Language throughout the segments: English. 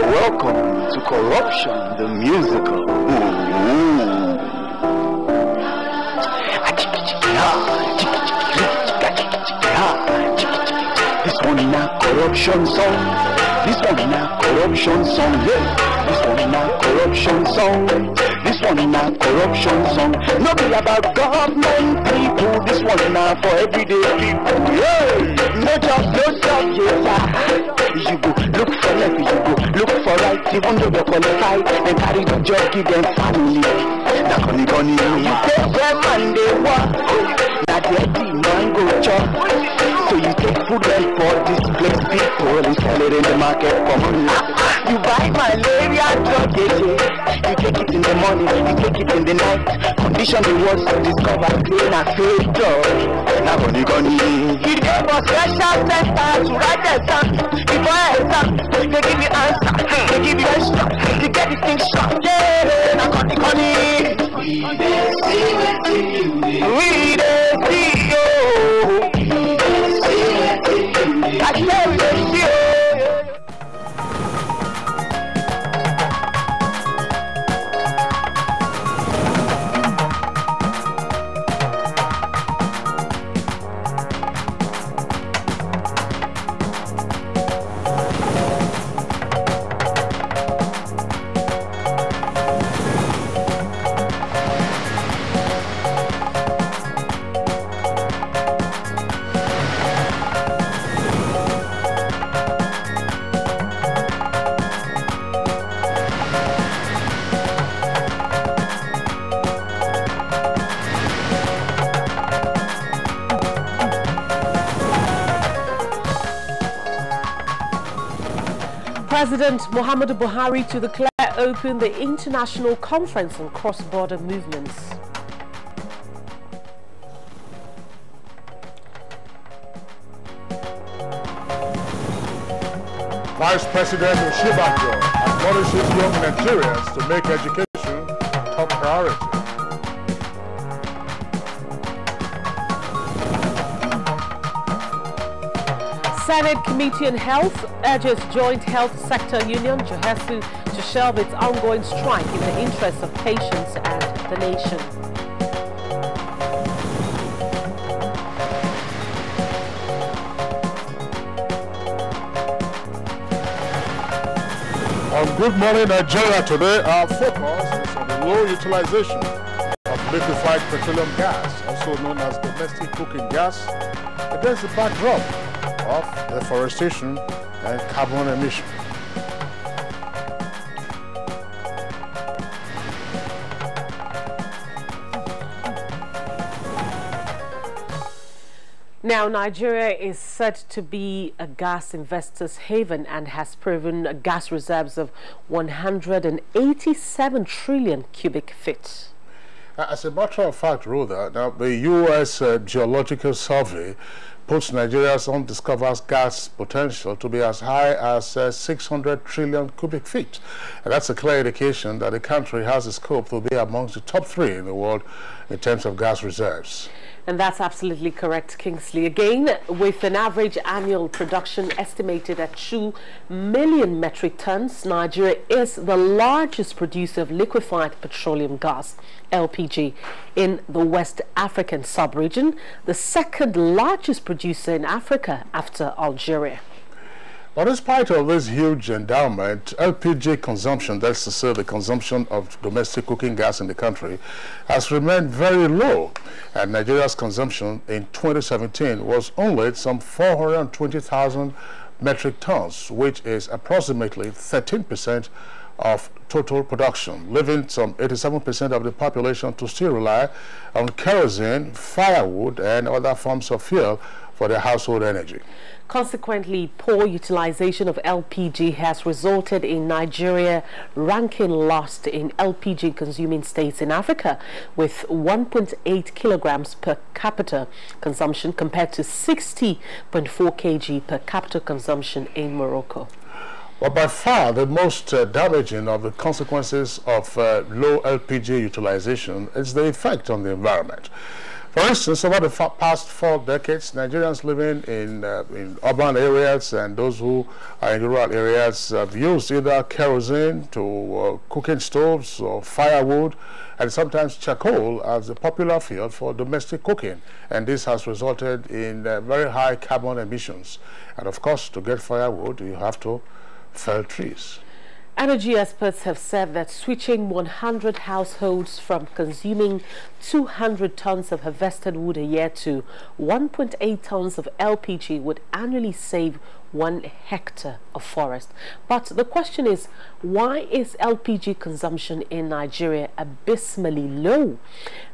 Welcome to Corruption, the musical. This one in a corruption song. This one in a corruption song. Yeah. This one in a corruption song. This one in a corruption song. Not be about government people. This one in a for everyday people. Yeah. No job, yeah. You go look for left, you go look for right. Even though you're qualified, then carry the job, give them family. Now gonna you take them and they walk. Now they team man go chop. So you take food well for displaced people and sell it in the market for money. You buy malaria drug, you take it in the morning, you take it in the night. Condition the words to discover clean and fake drug. Now gonna you gave us special center to write the exam. Before exam, they give you answer, they give you extra, you get the thing shot. Yeah, now gonna we dey see wetin you dey. We dey see you. I can't let you. President Muhammadu Buhari to declare open the International Conference on Cross-Border Movements. Vice President Oshibanjo admonishes young Nigerians to make education top priority. Senate Committee on Health urges Joint Health Sector Union, JOHESU, to shelve its ongoing strike in the interest of patients and the nation. On Good Morning Nigeria today, our focus is on the low utilization of liquefied petroleum gas, also known as domestic cooking gas, against the backdrop of deforestation and carbon emission. Now, Nigeria is said to be a gas investor's haven and has proven gas reserves of 187 trillion cubic feet. As a matter of fact, Rhoda, now the U.S. Geological Survey puts Nigeria's undiscovered gas potential to be as high as 600 trillion cubic feet. And that's a clear indication that the country has the scope to be amongst the top 3 in the world in terms of gas reserves. And that's absolutely correct, Kingsley. Again, with an average annual production estimated at 2 million metric tons, Nigeria is the largest producer of liquefied petroleum gas, LPG, in the West African sub-region, the second largest producer in Africa after Algeria. But in spite of this huge endowment, LPG consumption, that's to say the consumption of domestic cooking gas in the country, has remained very low. And Nigeria's consumption in 2017 was only some 420,000 metric tons, which is approximately 13% of total production, leaving some 87% of the population to still rely on kerosene, firewood, and other forms of fuel for their household energy. Consequently, poor utilization of LPG has resulted in Nigeria ranking last in LPG consuming states in Africa, with 1.8 kilograms per capita consumption compared to 60.4 kg per capita consumption in Morocco. Well, by far the most damaging of the consequences of low LPG utilization is the effect on the environment. For instance, over the past 4 decades, Nigerians living in urban areas and those who are in rural areas have used either kerosene to cooking stoves or firewood and sometimes charcoal as a popular fuel for domestic cooking. And this has resulted in very high carbon emissions. And of course, to get firewood, you have to fell trees. Energy experts have said that switching 100 households from consuming 200 tons of harvested wood a year to 1.8 tons of LPG would annually save 1 hectare of forest. But the question is, why is LPG consumption in Nigeria abysmally low?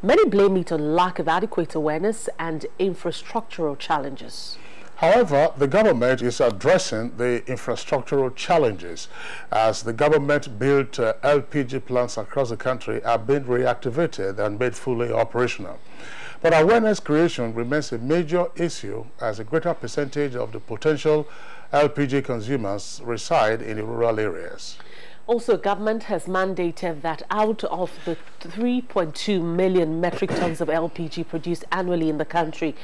Many blame it on lack of adequate awareness and infrastructural challenges. However, the government is addressing the infrastructural challenges as the government-built LPG plants across the country are being reactivated and made fully operational. But awareness creation remains a major issue as a greater percentage of the potential LPG consumers reside in the rural areas. Also, government has mandated that out of the 3.2 million metric tons of LPG produced annually in the country,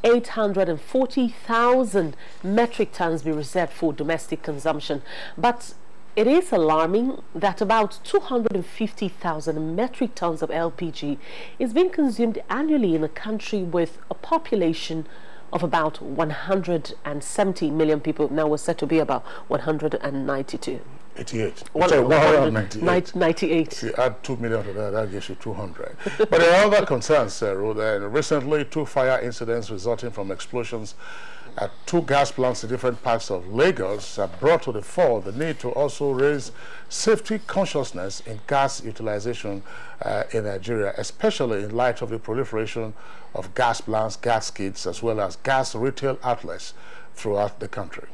840,000 metric tons be reserved for domestic consumption. But it is alarming that about 250,000 metric tons of LPG is being consumed annually in a country with a population of about 170 million people. Now we're said to be about 192. 88. 98. You add 2 million to that, that gives you 200. But there are other concerns, Ruth. Recently, 2 fire incidents resulting from explosions at 2 gas plants in different parts of Lagos have brought to the fore the need to also raise safety consciousness in gas utilization in Nigeria, especially in light of the proliferation of gas plants, gas kits, as well as gas retail outlets throughout the country.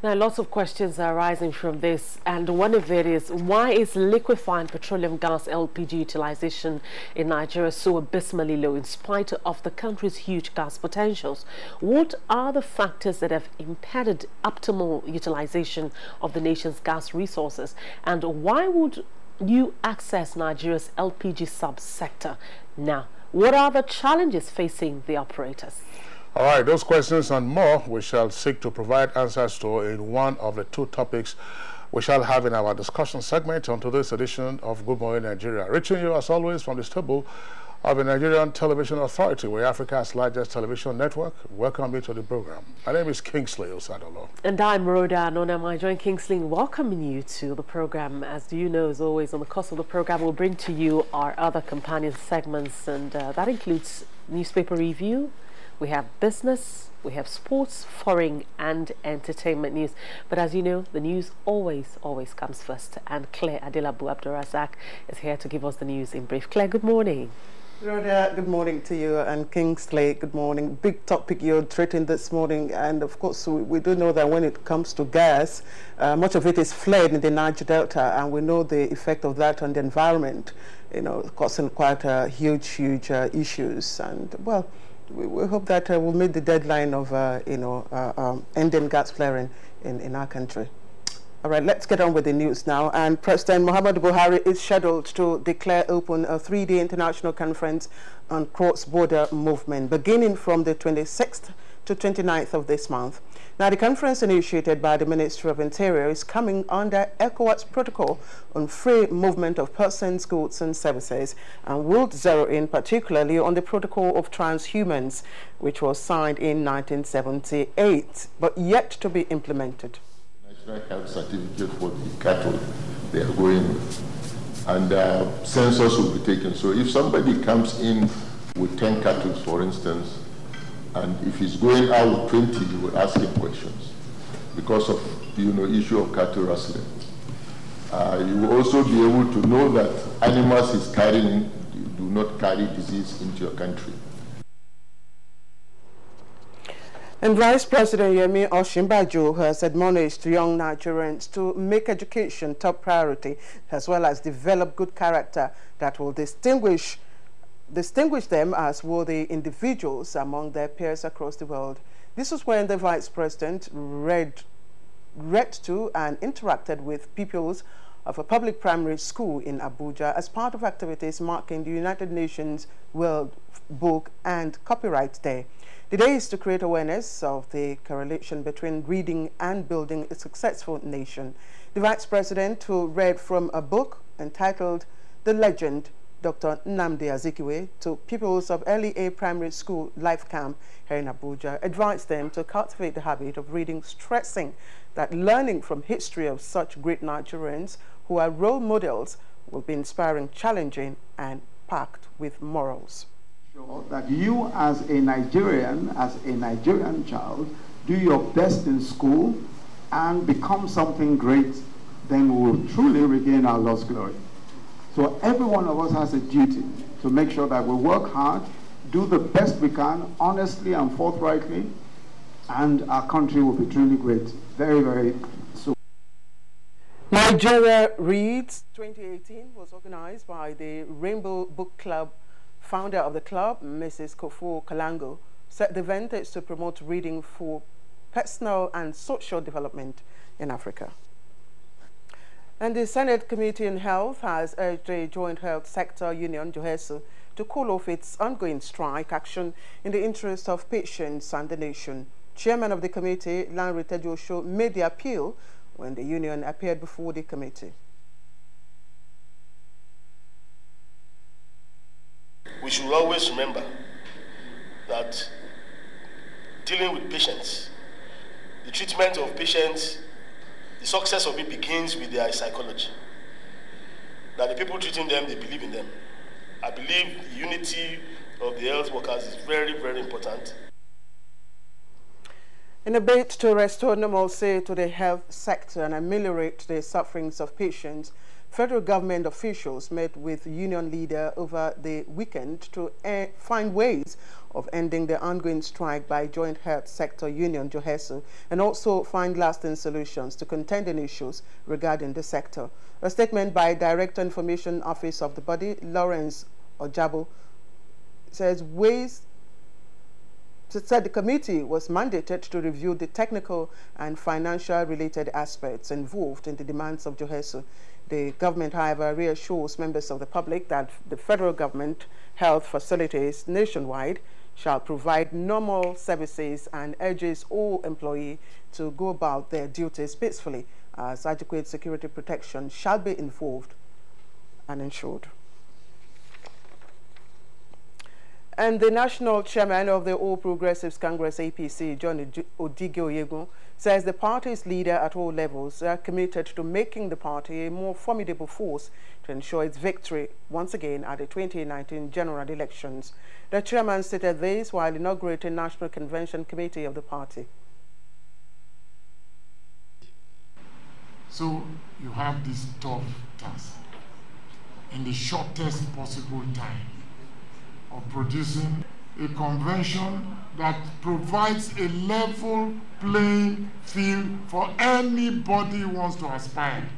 Now, lots of questions are arising from this, and one of it is, why is liquefying petroleum gas LPG utilization in Nigeria so abysmally low in spite of the country's huge gas potentials? What are the factors that have impeded optimal utilization of the nation's gas resources, and why would you access Nigeria's LPG subsector now? What are the challenges facing the operators? All right, those questions and more we shall seek to provide answers to in one of the 2 topics we shall have in our discussion segment on today's edition of Good Morning Nigeria. Reaching you as always from the stable of the Nigerian Television Authority, we're Africa's largest television network. Welcome you to the program. My name is Kingsley Osadolo. And I'm Rhoda Anonam. I join Kingsley in welcoming you to the program. As you know, as always, on the course of the program, we'll bring to you our other companion segments, and that includes newspaper review. We have business, we have sports, foreign and entertainment news. But as you know, the news always comes first. And Claire Adelabu Abdurazak is here to give us the news in brief. Claire, good morning. Rhoda, good morning to you, and Kingsley, good morning. Big topic you're treating this morning, and of course we do know that when it comes to gas, much of it is fled in the Niger Delta, and we know the effect of that on the environment, you know, causing quite huge issues. And well, we hope that we'll meet the deadline of ending gas flaring in our country. All right, let's get on with the news now. And President Muhammadu Buhari is scheduled to declare open a 3-day international conference on cross-border movement, beginning from the 26th to 29th of this month. Now, the conference initiated by the Ministry of Interior is coming under ECOWAS protocol on free movement of persons, goods and services, and will zero in particularly on the protocol of transhumance, which was signed in 1978, but yet to be implemented. National health certificate for the cattle they are going with, and census will be taken. So if somebody comes in with 10 cattle, for instance, and if he's going out with 20, you will ask him questions because of the issue of cattle rustling. You will also be able to know that animals he's carrying do not carry disease into your country. And Vice President Yemi Osinbajo has admonished young Nigerians to make education top priority, as well as develop good character that will distinguish them as worthy individuals among their peers across the world. This was when the Vice President read to and interacted with pupils of a public primary school in Abuja as part of activities marking the United Nations World Book and Copyright Day. The day is to create awareness of the correlation between reading and building a successful nation. The Vice President, who read from a book entitled The Legend, Dr. Nnamdi Azikiwe, to pupils of LEA Primary School Life Camp here in Abuja, advised them to cultivate the habit of reading, stressing that learning from history of such great Nigerians who are role models will be inspiring, challenging, and packed with morals. That you as a Nigerian child, do your best in school and become something great, then we will truly regain our lost glory. So every one of us has a duty to make sure that we work hard, do the best we can, honestly and forthrightly, and our country will be truly great very, very soon. Nigeria Reads 2018 was organized by the Rainbow Book Club. Founder of the club, Mrs. Kofo Kalango, said the event is to promote reading for personal and social development in Africa. And the Senate Committee on Health has urged the Joint Health Sector Union, JOHESU, to call off its ongoing strike action in the interest of patients and the nation. Chairman of the committee, Lanre Tejosho, made the appeal when the union appeared before the committee. We should always remember that dealing with patients, the treatment of patients, the success of it begins with their psychology. That the people treating them, they believe in them. I believe the unity of the health workers is very, very important. In a bid to restore normalcy to the health sector and ameliorate the sufferings of patients, federal government officials met with union leader over the weekend to find ways of ending the ongoing strike by Joint Health Sector Union, JOHESU, and also find lasting solutions to contending issues regarding the sector. A statement by Director Information Office of the body, Lawrence Ojabo, said the committee was mandated to review the technical and financial related aspects involved in the demands of JOHESU. The government, however, reassures members of the public that the federal government health facilities nationwide shall provide normal services and urges all employees to go about their duties peacefully, as adequate security protection shall be involved and ensured. And the national chairman of the All Progressives Congress, APC, John Odigio, says the party's leader at all levels are committed to making the party a more formidable force to ensure its victory once again at the 2019 general elections. The chairman stated this while inaugurating National Convention Committee of the party. So you have this tough task in the shortest possible time of producing a convention that provides a level playing field for anybody who wants to aspire.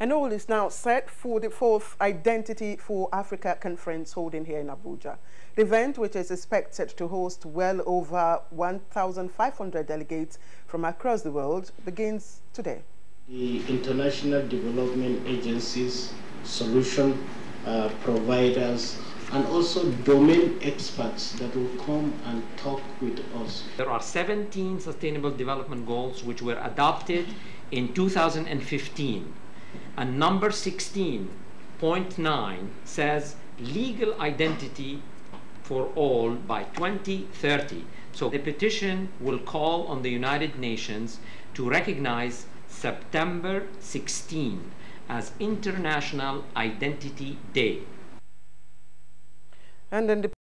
And all is now set for the 4th Identity for Africa conference holding here in Abuja. The event, which is expected to host well over 1,500 delegates from across the world, begins today. The international development agencies, solution providers, and also domain experts that will come and talk with us. There are 17 Sustainable Development Goals which were adopted in 2015. And number 16.9 says legal identity for all by 2030. So the petition will call on the United Nations to recognize September 16 as International Identity Day. And then the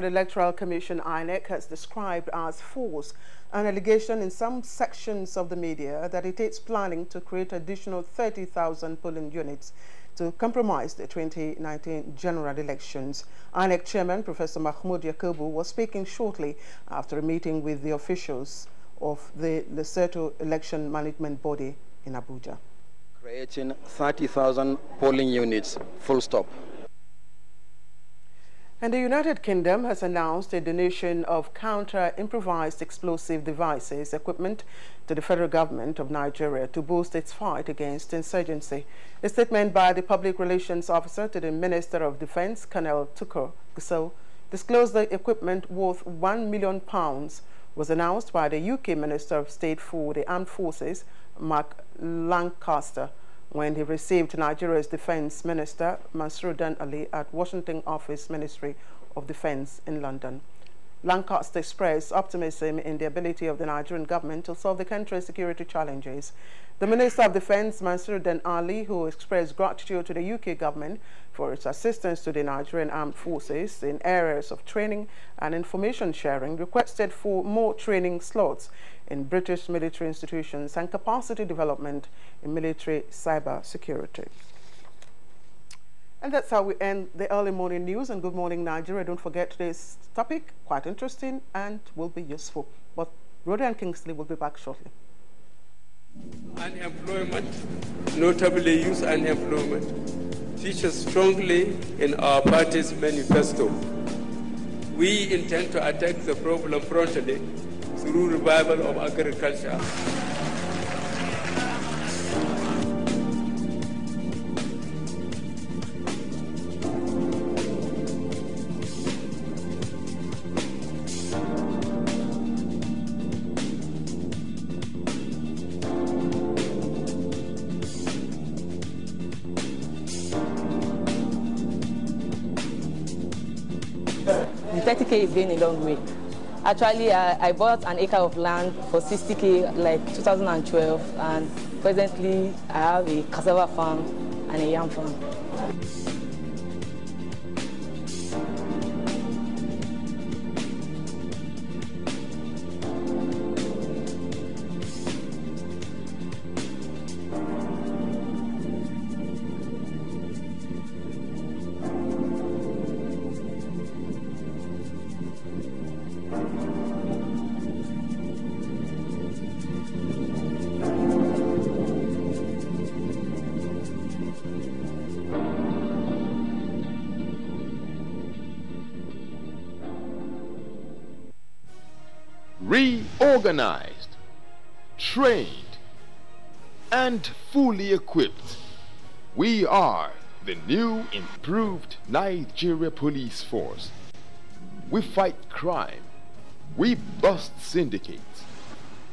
Electoral Commission, INEC, has described as false an allegation in some sections of the media that it is planning to create additional 30,000 polling units to compromise the 2019 general elections. INEC Chairman Professor Mahmoud Yakubu was speaking shortly after a meeting with the officials of the Lesotho Election Management Body in Abuja. Creating 30,000 polling units, full stop. And the United Kingdom has announced a donation of counter-improvised explosive devices equipment to the federal government of Nigeria to boost its fight against insurgency. A statement by the public relations officer to the Minister of Defense, Colonel Tukur Gusau, disclosed the equipment worth £1 million was announced by the UK Minister of State for the Armed Forces, Mark Lancaster, when he received Nigeria's Defense Minister, Mansuruddin Ali, at Washington Office Ministry of Defense in London. Lancaster expressed optimism in the ability of the Nigerian government to solve the country's security challenges. The Minister of Defense, Mansuruddin Ali, who expressed gratitude to the UK government for its assistance to the Nigerian Armed Forces in areas of training and information sharing, requested for more training slots in British military institutions and capacity development in military cyber security. And that's how we end the early morning news on Good Morning Nigeria. Don't forget today's topic, quite interesting and will be useful. But Rhoda and Kingsley will be back shortly. Unemployment, notably youth unemployment, features strongly in our party's manifesto. We intend to attack the problem frontally through revival of agriculture. The 30K is going a long way. Actually, I bought an acre of land for 60K like 2012, and presently I have a cassava farm and a yam farm. Reorganized, trained, and fully equipped, we are the new improved Nigeria Police Force. We fight crime, we bust syndicates.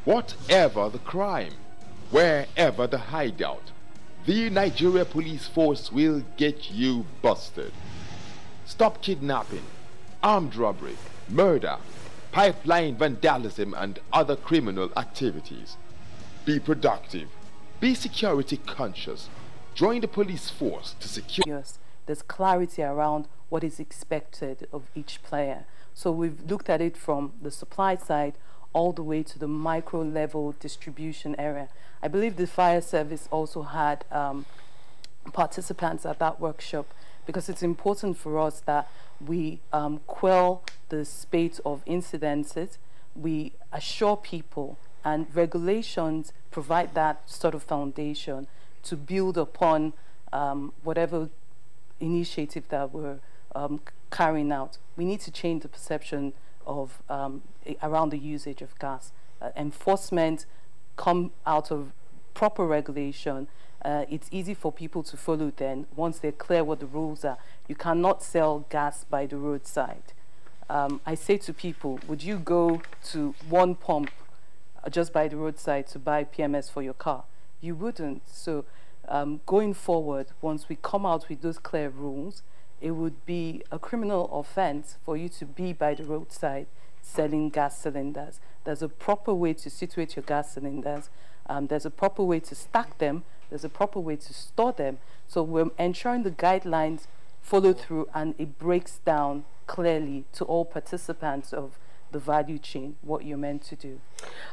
Whatever the crime, wherever the hideout, the Nigeria Police Force will get you busted. Stop kidnapping, armed robbery, murder, pipeline vandalism, and other criminal activities. Be productive. Be security conscious. Join the police force to secure. Yes, there's clarity around what is expected of each player. So we've looked at it from the supply side all the way to the micro level distribution area. I believe the fire service also had participants at that workshop, because it's important for us that we quell the spate of incidences, we assure people, and regulations provide that sort of foundation to build upon whatever initiative that we're carrying out. We need to change the perception of around the usage of gas. Enforcement come out of proper regulation. It's easy for people to follow then once they're clear what the rules are. You cannot sell gas by the roadside. I say to people, would you go to one pump just by the roadside to buy PMS for your car? You wouldn't. So going forward, once we come out with those clear rules, it would be a criminal offense for you to be by the roadside selling gas cylinders. There's a proper way to situate your gas cylinders. There's a proper way to stack them. There's a proper way to store them. So we're ensuring the guidelines follow through and it breaks down clearly to all participants of the value chain what you're meant to do.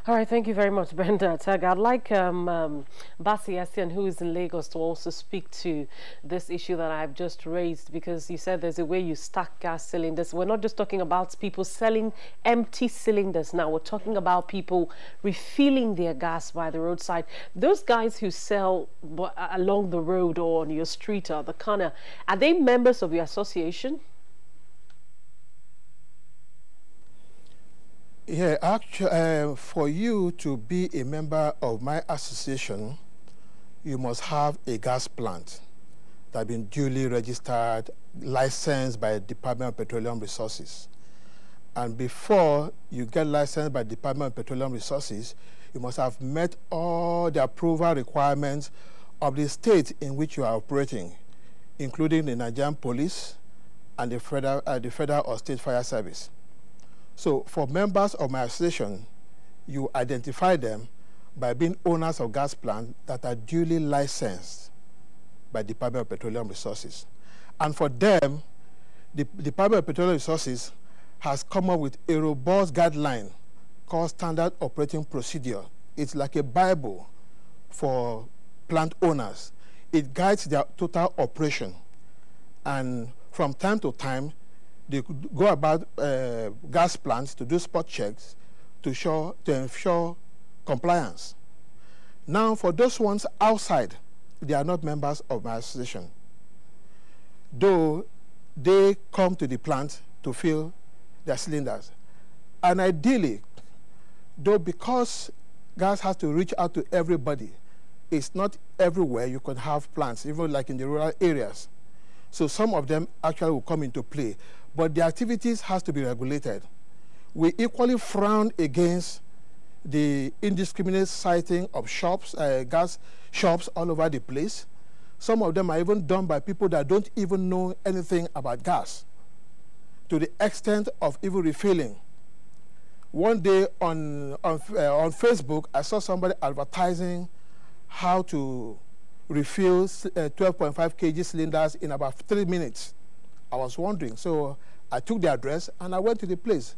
All right, thank you very much, Brenda Tag. I'd like Basi Asian, who is in Lagos, to also speak to this issue that I've just raised, because you said there's a way you stack gas cylinders. We're not just talking about people selling empty cylinders now. We're talking about people refilling their gas by the roadside. Those guys who sell along the road or on your street or the corner, are they members of your association? Yeah, actually, for you to be a member of my association, you must have a gas plant that has been duly registered, licensed by the Department of Petroleum Resources. And before you get licensed by the Department of Petroleum Resources, you must have met all the approval requirements of the state in which you are operating, including the Nigerian Police and the federal or state fire service. So for members of my association, you identify them by being owners of gas plants that are duly licensed by the Department of Petroleum Resources. And for them, the Department of Petroleum Resources has come up with a robust guideline called Standard Operating Procedure. It's like a Bible for plant owners. It guides their total operation. And from time to time, they go about gas plants to do spot checks to ensure compliance. Now, for those ones outside, they are not members of my association, though they come to the plant to fill their cylinders. And ideally, though because gas has to reach out to everybody, it's not everywhere you can have plants, even like in the rural areas. So some of them actually will come into play, but the activities has to be regulated. We equally frown against the indiscriminate siting of shops, gas shops all over the place. Some of them are even done by people that don't even know anything about gas, to the extent of even refilling. One day on Facebook, I saw somebody advertising how to refill 12.5 kg cylinders in about 3 minutes. I was wondering, so I took the address and I went to the place,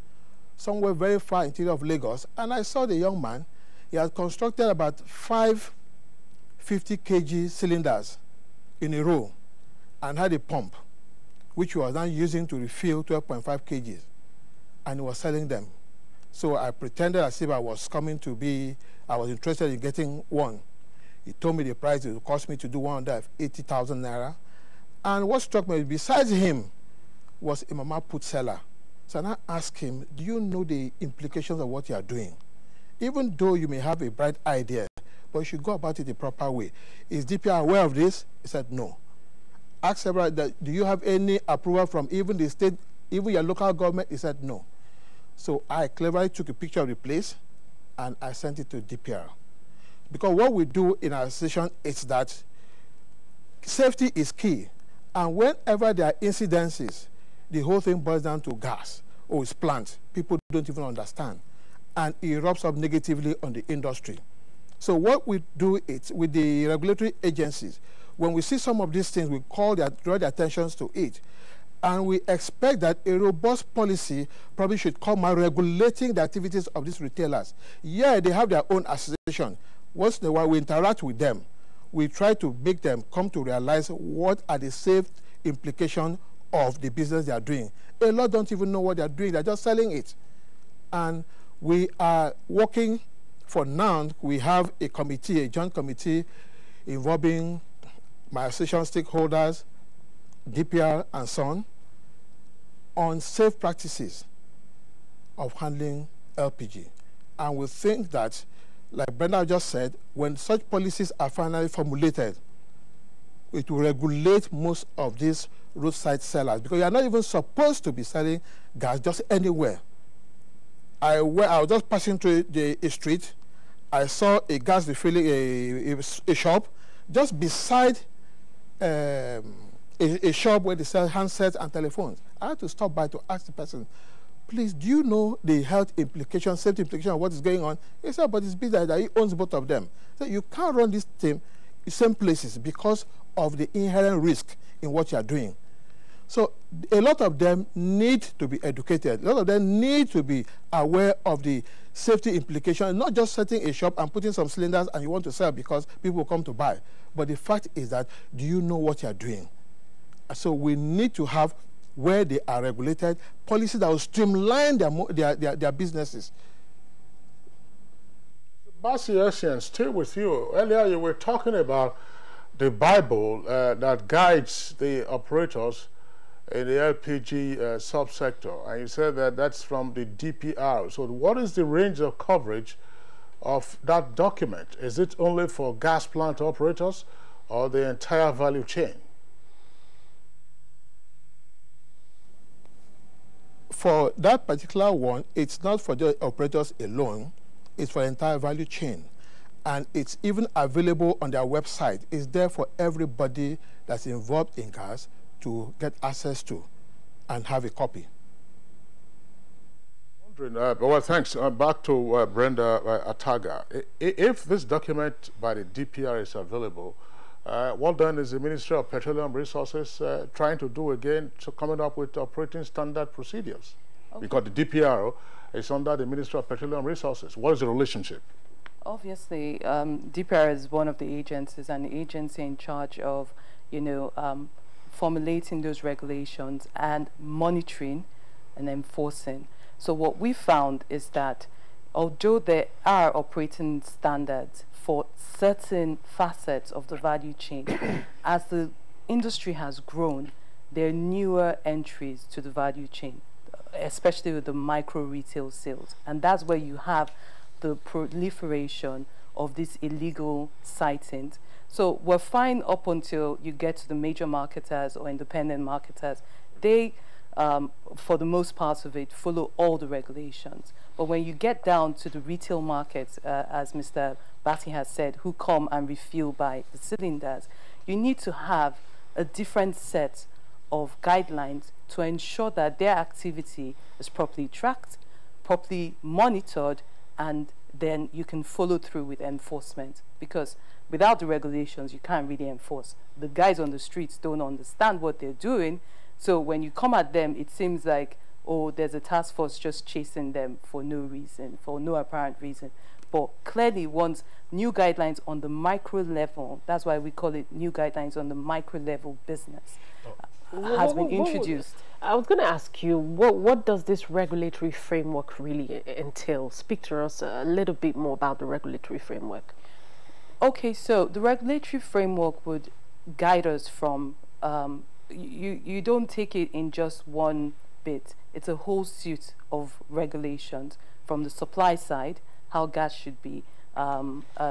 somewhere very far interior of Lagos, and I saw the young man. He had constructed about 5 50 kg cylinders in a row and had a pump, which he was now using to refill 12.5 kgs, and he was selling them. So I pretended as if I was interested in getting one. He told me the price it would cost me to do one of 80,000 naira. And what struck me, besides him, was a mama put seller. So I asked him, do you know the implications of what you are doing? Even though you may have a bright idea, but you should go about it the proper way. Is DPR aware of this? He said, no. Asked several, do you have any approval from even the state, even your local government? He said, no. So I cleverly took a picture of the place and I sent it to DPR. Because what we do in our association is that safety is key. And whenever there are incidences, the whole thing boils down to gas or it's plant. People don't even understand. And it erupts up negatively on the industry. So what we do is with the regulatory agencies, when we see some of these things, we draw their attentions to it. And we expect that a robust policy probably should come out regulating the activities of these retailers. Yeah, they have their own association. Once in a while, we interact with them. We try to make them come to realize what are the safe implications of the business they are doing. A lot don't even know what they are doing. They're just selling it. And we are working for now. We have a committee, a joint committee involving my association stakeholders, DPR, and so on safe practices of handling LPG. And we think that, like Brenda just said, when such policies are finally formulated, it will regulate most of these roadside sellers, because you are not even supposed to be selling gas just anywhere. I was just passing through a street. I saw a gas refilling a shop just beside a shop where they sell handsets and telephones. I had to stop by to ask the person, please, do you know the health implications, safety implications of what is going on? He said, but it's business that he owns both of them. So you can't run this thing in same places because of the inherent risk in what you are doing. So a lot of them need to be educated. A lot of them need to be aware of the safety implications, not just setting a shop and putting some cylinders and you want to sell because people will come to buy. But the fact is that, do you know what you are doing? So we need to have, where they are regulated, policies that will streamline their businesses. Basi, still with you. Earlier you were talking about the Bible that guides the operators in the LPG subsector, and you said that that's from the DPR. So what is the range of coverage of that document? Is it only for gas plant operators or the entire value chain? For that particular one, it's not for the operators alone, it's for the entire value chain. And it's even available on their website. It's there for everybody that's involved in gas to get access to and have a copy. Well, thanks. Back to Brenda Ataga. If this document by the DPR is available, what then is the Ministry of Petroleum Resources trying to do again to coming up with operating standard procedures? Okay. Because the DPR is under the Ministry of Petroleum Resources. What is the relationship? Obviously, DPR is one of the agencies, and the agency in charge of, formulating those regulations and monitoring and enforcing. So what we found is that although there are operating standards for certain facets of the value chain, as the industry has grown, there are newer entries to the value chain, especially with the micro retail sales. And that's where you have the proliferation of these illegal sightings. So we're fine up until you get to the major marketers or independent marketers. They, for the most part of it, follow all the regulations. But when you get down to the retail markets, as Mr. Batty has said, who come and refuel by the cylinders, you need to have a different set of guidelines to ensure that their activity is properly tracked, properly monitored, and then you can follow through with enforcement. Because without the regulations, you can't really enforce. The guys on the streets don't understand what they're doing. So when you come at them, it seems like, oh, there's a task force just chasing them for no reason, for no apparent reason. But clearly, once new guidelines on the micro level, that's why we call it new guidelines on the micro level business, has been introduced. I was going to ask you, what does this regulatory framework really entail? Speak to us a little bit more about the regulatory framework. Okay, so the regulatory framework would guide us from, you don't take it in just one bit. It's a whole suite of regulations from the supply side, how gas should be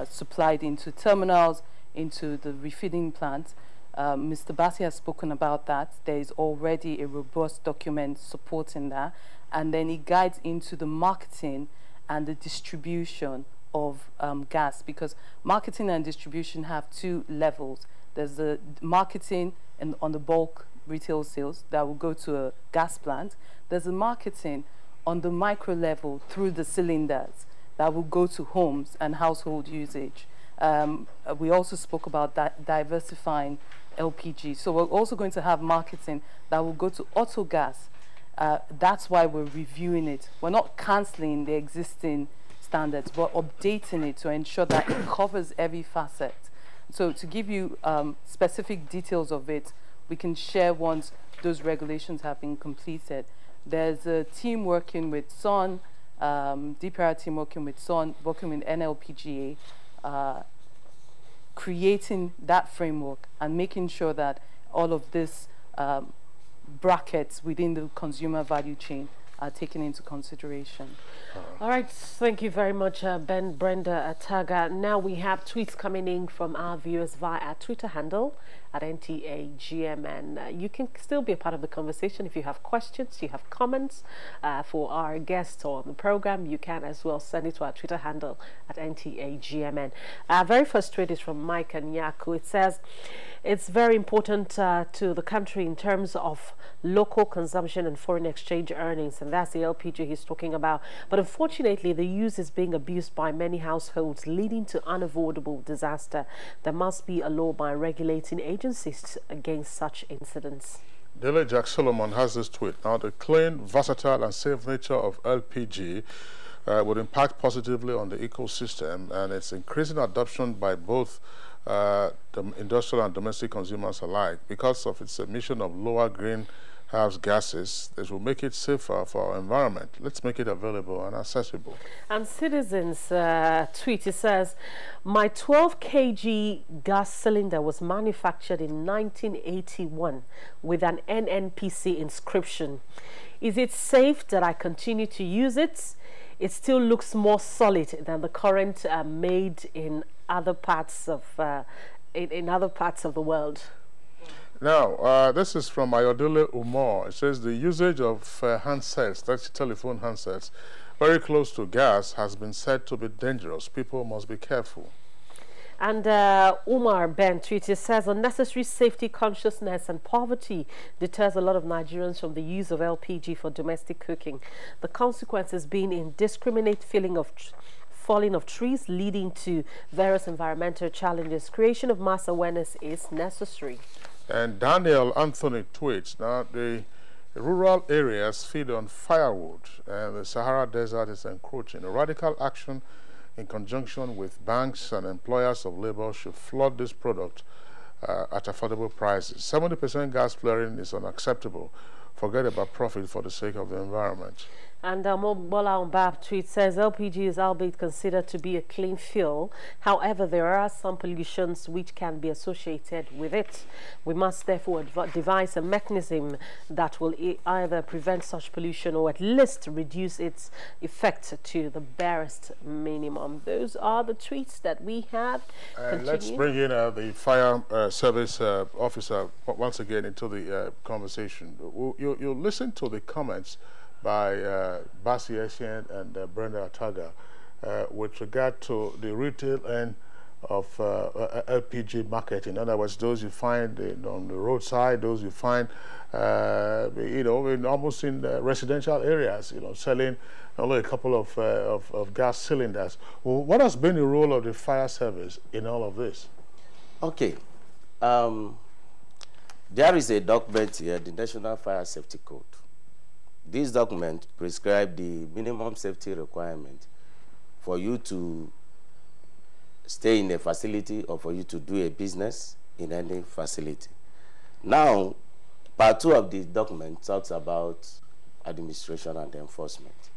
supplied into terminals, into the refilling plants. Mr. Bassi has spoken about that. There is already a robust document supporting that. And then it guides into the marketing and the distribution of gas, because marketing and distribution have two levels. There's the marketing and on the bulk retail sales that will go to a gas plant. There's the marketing on the micro level through the cylinders that will go to homes and household usage. We also spoke about that diversifying LPG. So we're also going to have marketing that will go to auto gas. That's why we're reviewing it. We're not cancelling the existing standards, but updating it to ensure that it covers every facet. So to give you specific details of it, we can share once those regulations have been completed. There's a team working with SON, DPR team working with SON, working with NLPGA, creating that framework and making sure that all of this brackets within the consumer value chain are taken into consideration. All right, thank you very much, Brenda Ataga. Now we have tweets coming in from our viewers via our Twitter handle at NTAGMN. You can still be a part of the conversation. If you have questions, you have comments for our guests or on the program, you can as well send it to our Twitter handle at NTAGMN. Our very first tweet is from Mike Anyaku. It says, it's very important to the country in terms of local consumption and foreign exchange earnings, and that's the LPG he's talking about. But unfortunately, the use is being abused by many households, leading to unavoidable disaster. There must be a law by regulating agencies against such incidents. Dele Jack Solomon has this tweet. Now, the clean, versatile, and safe nature of LPG would impact positively on the ecosystem, and its increasing adoption by both the industrial and domestic consumers alike because of its emission of lower greenhouse greenhouse gases. This will make it safer for our environment. Let's make it available and accessible. And citizens tweet, it says, my 12 kg gas cylinder was manufactured in 1981 with an NNPC inscription. Is it safe that I continue to use it? It still looks more solid than the current made in other parts of in other parts of the world. Now, this is from Ayodele Umar. It says the usage of handsets, that's telephone handsets, very close to gas has been said to be dangerous. People must be careful. And Umar Ben tweeted, says unnecessary safety consciousness and poverty deters a lot of Nigerians from the use of LPG for domestic cooking. The consequences being indiscriminate falling of trees, leading to various environmental challenges. Creation of mass awareness is necessary. And Daniel Anthony tweets, now the rural areas feed on firewood and the Sahara Desert is encroaching. A radical action in conjunction with banks and employers of labor should flood this product at affordable prices. 70% gas flaring is unacceptable. Forget about profit for the sake of the environment. And Mobola Umbab tweet says LPG is albeit considered to be a clean fuel. However, there are some pollutions which can be associated with it. We must therefore devise a mechanism that will either prevent such pollution or at least reduce its effect to the barest minimum. Those are the tweets that we have. Let's bring in the fire service officer once again into the conversation. You'll listen to the comments by Basi Essien and Brenda Ataga with regard to the retail end of LPG market. In other words, those you find on the roadside, those you find, almost in residential areas, selling only a couple of gas cylinders. Well, what has been the role of the fire service in all of this? Okay. There is a document here, the National Fire Safety Code. This document prescribes the minimum safety requirement for you to stay in a facility or for you to do a business in any facility. Now, part 2 of the document talks about administration and enforcement.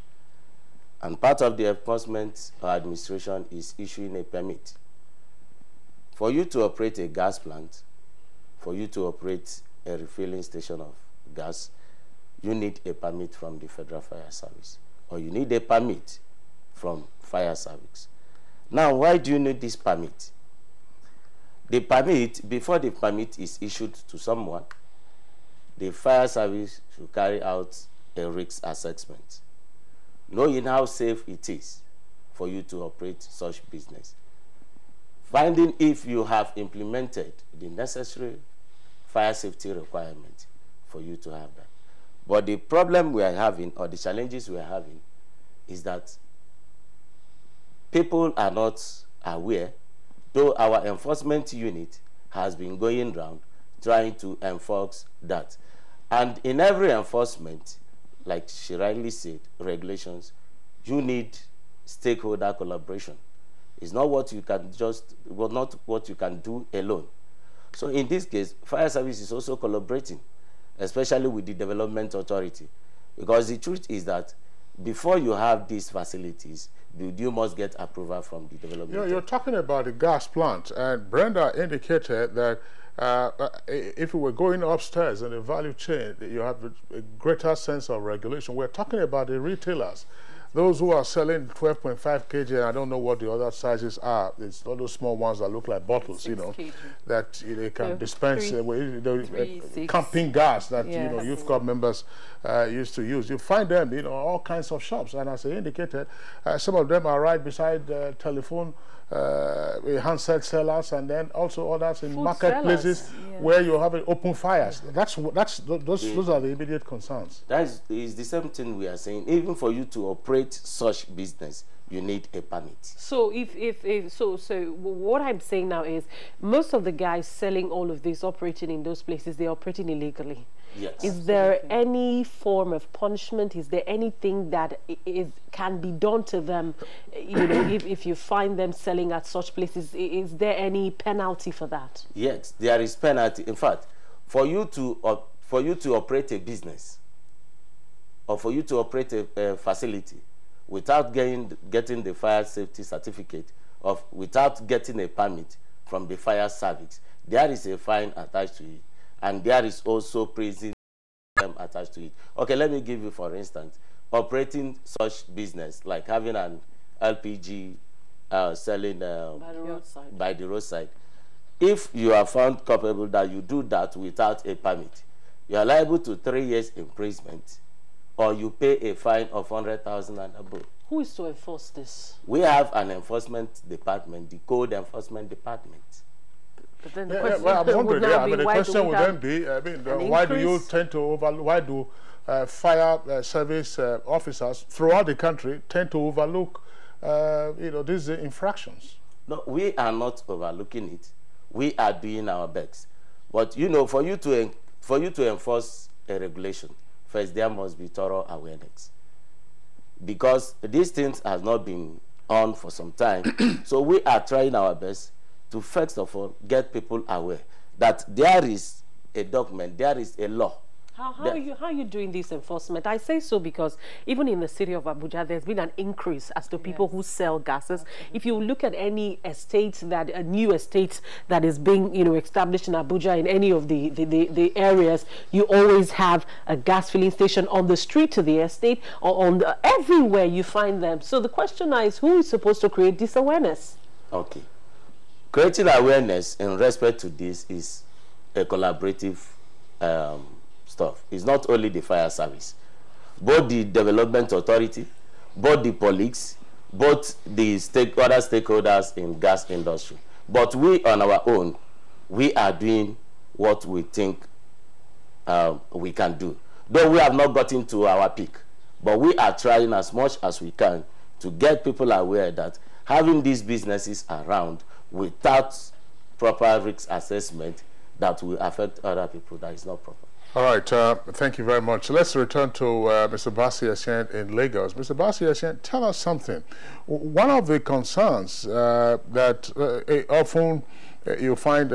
And part of the enforcement or administration is issuing a permit. For you to operate a gas plant, for you to operate a refilling station of gas, you need a permit from the Federal Fire Service, or you need a permit from Fire Service. Now, why do you need this permit? The permit, before the permit is issued to someone, the Fire Service should carry out a risk assessment, knowing how safe it is for you to operate such business, finding if you have implemented the necessary fire safety requirement for you to have that. But the problem we are having, or the challenges we are having, is that people are not aware, though our enforcement unit has been going around trying to enforce that. And in every enforcement, like she rightly said, regulations, you need stakeholder collaboration. It's not what you can not what you can do alone. So in this case, fire service is also collaborating, especially with the development authority, because the truth is that before you have these facilities, you must get approval from the development. You're talking about the gas plant, and Brenda indicated that if we were going upstairs in the value chain, you have a greater sense of regulation. We're talking about the retailers, those who are selling 12.5 kg, I don't know what the other sizes are. It's all those small ones that look like bottles, that they can dispense camping gas that youth club members used to use. You find them in all kinds of shops, and as I indicated, some of them are right beside telephone handset sellers, and then also others in marketplaces where you have open fires. Those are the immediate concerns. That is the same thing we are saying. Even for you to operate such business, you need a permit. So so what I'm saying now is most of the guys selling all of this, operating in those places, they're operating illegally. Yes. Is there any form of punishment? Is there anything that can be done to them? If you find them selling at such places, is there any penalty for that? Yes, there is penalty. In fact, for you to for you to operate a business or for you to operate a facility without getting the fire safety certificate, without getting a permit from the fire service, there is a fine attached to it, and there is also prison attached to it. Okay, let me give you, for instance, operating such business like having an LPG selling by the roadside. If you are found culpable that you do that without a permit, you are liable to 3 years imprisonment, or you pay a fine of 100,000 and above. Who is to enforce this? We have an enforcement department, the Code Enforcement Department. But then the Yeah, question well, I'm wondering, would the question would then be, why do you tend to why do fire service officers throughout the country tend to overlook, these infractions? No, we are not overlooking it. We are doing our best. But for you to enforce a regulation, first there must be thorough awareness, because these things have not been on for some time. So we are trying our best to first of all get people aware that there is a document, there is a law. How are you doing this enforcement? I say so because even in the city of Abuja, there's been an increase as to people who sell gases. If you look at any estate a new estate that is being established in Abuja, in any of the areas, you always have a gas filling station on the street to the estate, or everywhere you find them. So the question is, who is supposed to create this awareness? Okay, creating awareness in respect to this is a collaborative stuff. It's not only the fire service, both the development authority, both the police, both the other stakeholders in gas industry. But we on our own, we are doing what we think we can do. Though we have not gotten to our peak, but we are trying as much as we can to get people aware that having these businesses around without proper risk assessment that will affect other people, that is not proper. All right, thank you very much. Let's return to Mr. Basi Essien in Lagos. Mr. Basi Essien, tell us something. One of the concerns that often you find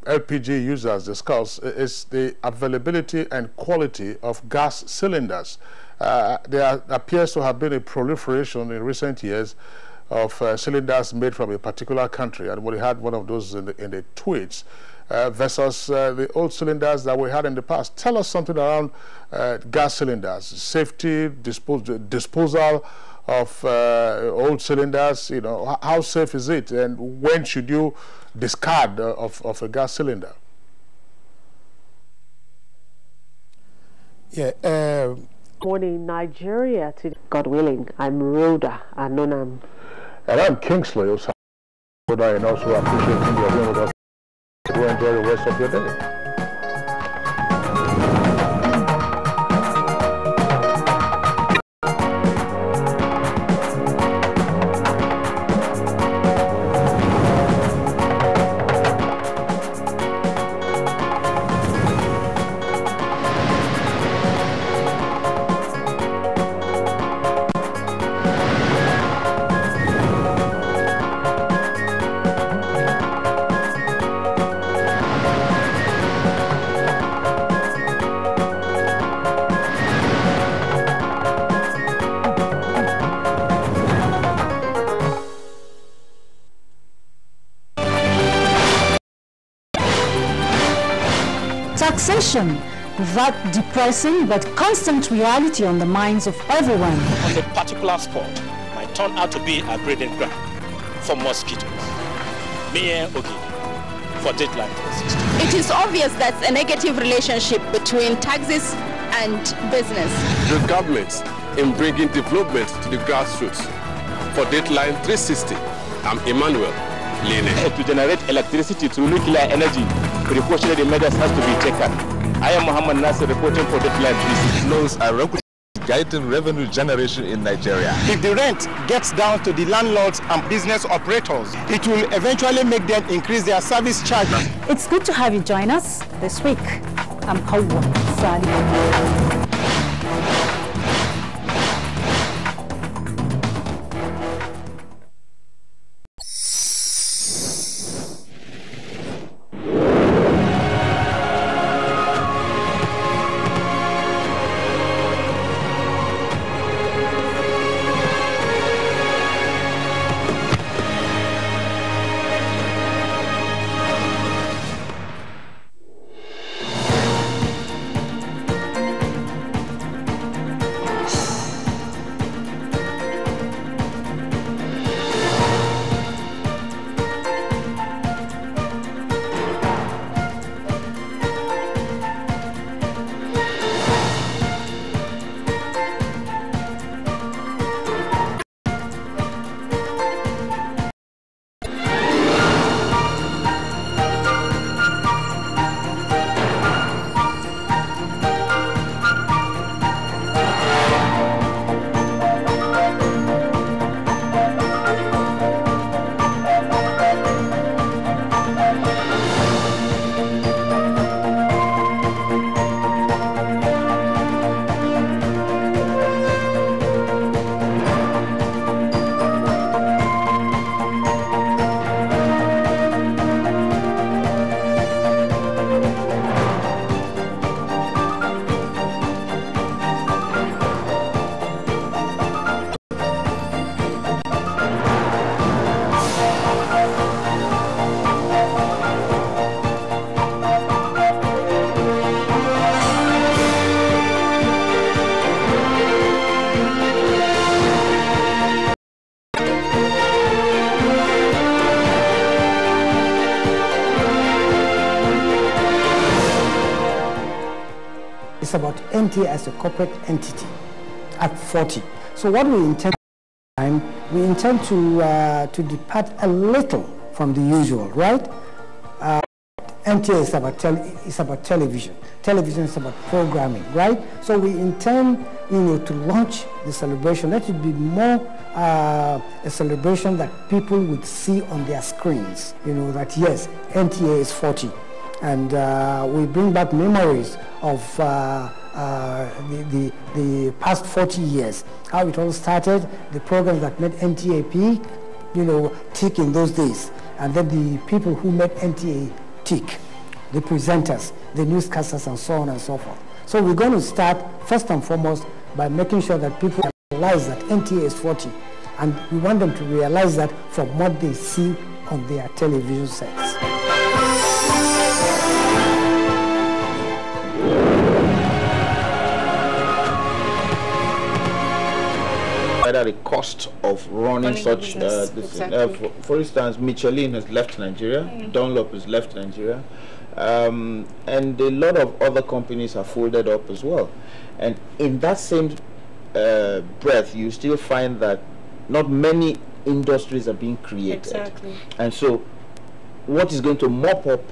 LPG users discuss is the availability and quality of gas cylinders. There appears to have been a proliferation in recent years of cylinders made from a particular country, and we had one of those in the tweets. Versus the old cylinders that we had in the past. Tell us something around gas cylinders, safety, disposal of old cylinders. How safe is it, and when should you discard of a gas cylinder? Yeah. Morning, Nigeria. God willing, I'm Rhoda Anonam. And I'm Kingsley. And also appreciating your being with us. Go enjoy the rest of your day. Taxation, that depressing but constant reality on the minds of everyone. On a particular spot might turn out to be a breeding ground for mosquitoes. Mie Ogidi for Dateline 360. It is obvious that's a negative relationship between taxes and business. The government in bringing development to the grassroots. For Dateline 360, I'm Emmanuel Lene. To generate electricity through nuclear energy, precautionary measures has to be taken. I am Muhammad Nasser reporting for Dateline 360. Loans are guiding revenue generation in Nigeria. If the rent gets down to the landlords and business operators, it will eventually make them increase their service charges. It's good to have you join us this week. I'm Hawa Sali. It's about NTA as a corporate entity at 40. So what we intend to depart a little from the usual, right? NTA is about television. Television is about programming, right? So we intend, to launch the celebration. Let it be more a celebration that people would see on their screens. That yes, NTA is 40, and we bring back memories of the past 40 years, how it all started, the programs that made NTA peak, tick in those days, and then the people who made NTA tick, the presenters, the newscasters, and so on and so forth. So we're going to start first and foremost by making sure that people realize that NTA is 40, and we want them to realize that from what they see on their television sets. At the cost of running such exactly. For instance, Michelin has left Nigeria, Dunlop has left Nigeria, and a lot of other companies have folded up as well. And in that same breath, you still find that not many industries are being created. Exactly. And so what is going to mop up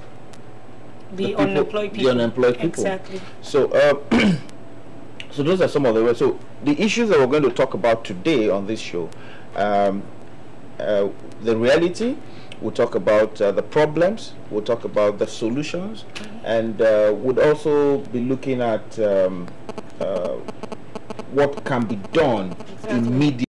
the unemployed people? The unemployed people. Exactly. So so those are some of the ways. So the issues that we're going to talk about today on this show, the reality, we'll talk about the problems, we'll talk about the solutions, and we'll also be looking at what can be done immediately.